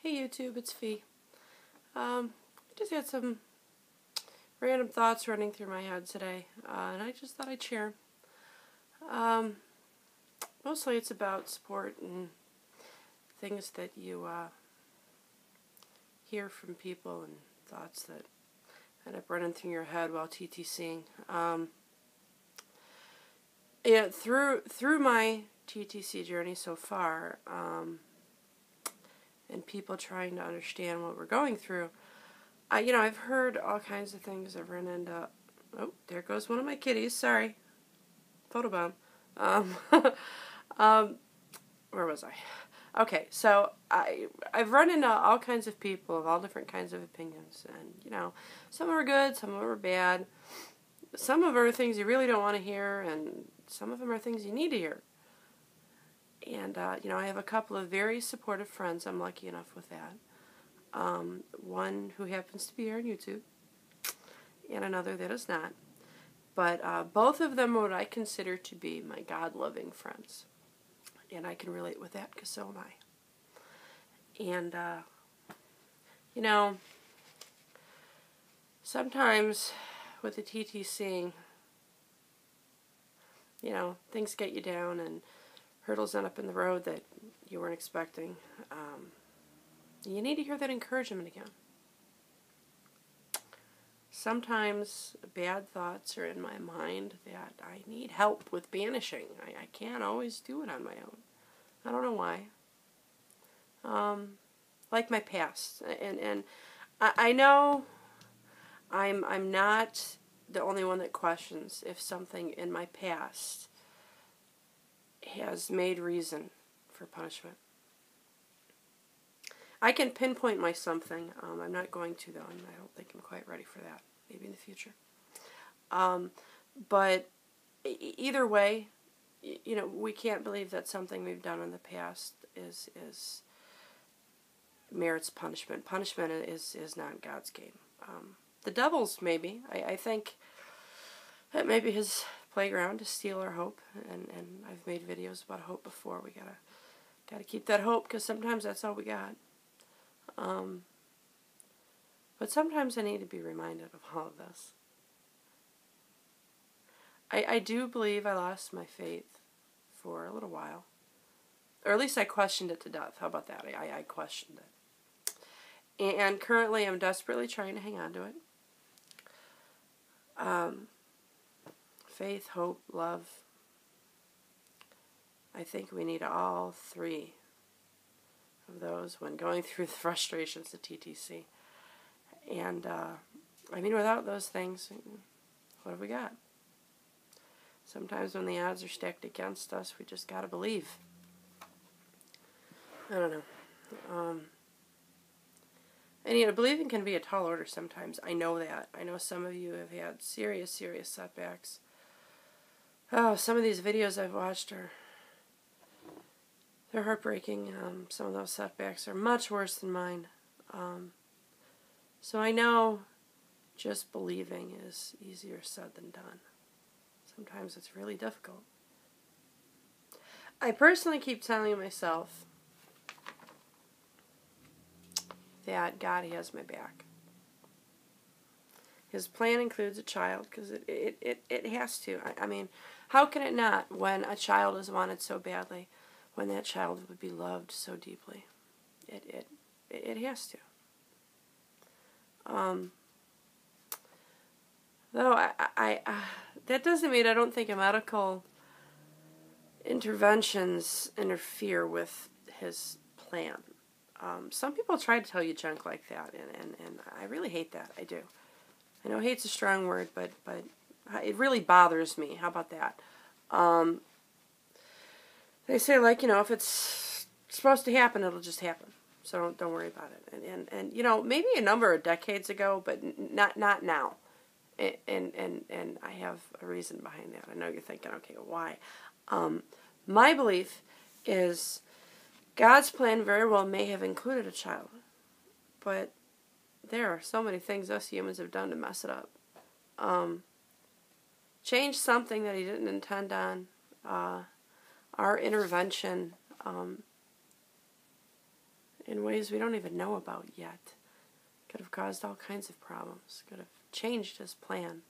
Hey YouTube, it's Fee. I just had some random thoughts running through my head today, and I just thought I'd share. Mostly it's about support and things that you hear from people and thoughts that end up running through your head while TTCing. Yeah, through my TTC journey so far, and people trying to understand what we're going through, I've heard all kinds of things. I've run into, oh, there goes one of my kitties, sorry, photobomb. Where was I? Okay, so I've run into all kinds of people of all different kinds of opinions, and, some are good, some of them are bad. Some of them are things you really don't want to hear, and some of them are things you need to hear. And, I have a couple of very supportive friends. I'm lucky enough with that. One who happens to be here on YouTube, and another that is not. But both of them are what I consider to be my God-loving friends. And I can relate with that, because so am I. And, sometimes with the TTCing, things get you down and hurdles end up in the road that you weren't expecting. You need to hear that encouragement again. Sometimes bad thoughts are in my mind that I need help with banishing. I can't always do it on my own. I don't know why. Like my past. And I know I'm not the only one that questions if something in my past has made reason for punishment. I can pinpoint my something. I'm not going to, though, and I don't think I'm quite ready for that. Maybe in the future. But either way, we can't believe that something we've done in the past is merits punishment. Punishment is not God's game. The devil's maybe. I think that maybe his playground to steal our hope, and I've made videos about hope before. We gotta keep that hope, because sometimes that's all we got. But sometimes I need to be reminded of all of this. I do believe I lost my faith for a little while, or at least I questioned it to death. How about that? I questioned it, and currently I'm desperately trying to hang on to it. Faith, hope, love. I think we need all three of those when going through the frustrations of TTC. And, without those things, what have we got? Sometimes when the odds are stacked against us, we just gotta believe. I don't know. And, believing can be a tall order sometimes. I know that. I know some of you have had serious, serious setbacks. Oh, some of these videos I've watched they're heartbreaking. Some of those setbacks are much worse than mine. So I know just believing is easier said than done. Sometimes it's really difficult. I personally keep telling myself that God, He has my back. His plan includes a child, because it has to. How can it not when a child is wanted so badly, when that child would be loved so deeply? It has to. Though that doesn't mean I don't think medical interventions interfere with His plan. Some people try to tell you junk like that, and I really hate that. I do. I know hate's a strong word, but it really bothers me. How about that? They say, if it's supposed to happen, it'll just happen. So don't worry about it. And maybe a number of decades ago, but not now. And I have a reason behind that. I know you're thinking, okay, why? My belief is God's plan very well may have included a child, but there are so many things us humans have done to mess it up. Change something that He didn't intend on. Our intervention in ways we don't even know about yet. Could have caused all kinds of problems. Could have changed his plan.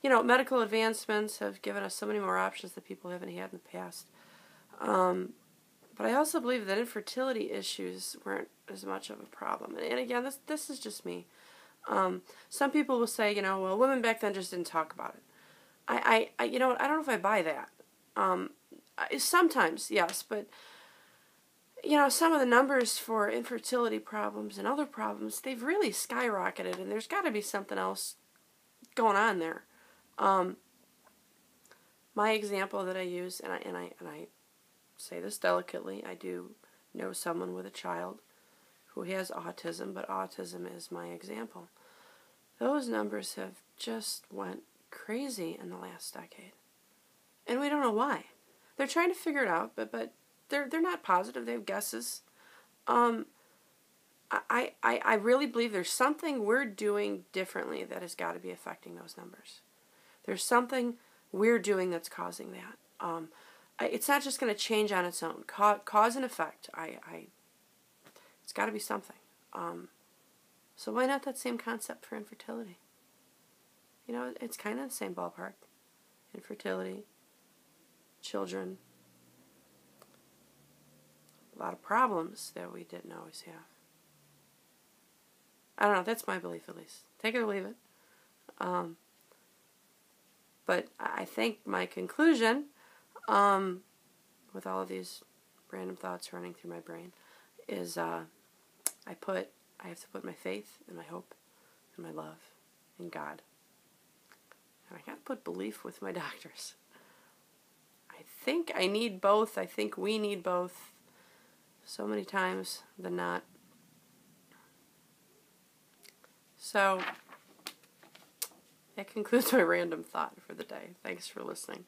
Medical advancements have given us so many more options that people haven't had in the past. But I also believe that infertility issues weren't as much of a problem. And again, this is just me. Some people will say, well, women back then just didn't talk about it. I I don't know if I buy that. Sometimes, yes, but some of the numbers for infertility problems and other problems, they've really skyrocketed, and there's got to be something else going on there. My example that I use, and I say this delicately, I do know someone with a child who has autism, but autism is my example. Those numbers have just went crazy in the last decade, and we don't know why. They're trying to figure it out, but they're not positive. They have guesses. I really believe there's something we're doing differently that has got to be affecting those numbers. There's something we're doing that's causing that. It's not just going to change on its own. Cause and effect. It's got to be something. So why not that same concept for infertility? It's kind of the same ballpark. Infertility, children, a lot of problems that we didn't always have. I don't know, that's my belief at least. Take it or leave it. But I think my conclusion, with all of these random thoughts running through my brain, is I have to put my faith and my hope and my love in God. And I got to put belief with my doctors. I think I need both. I think we need both so many times than not. So that concludes my random thought for the day. Thanks for listening.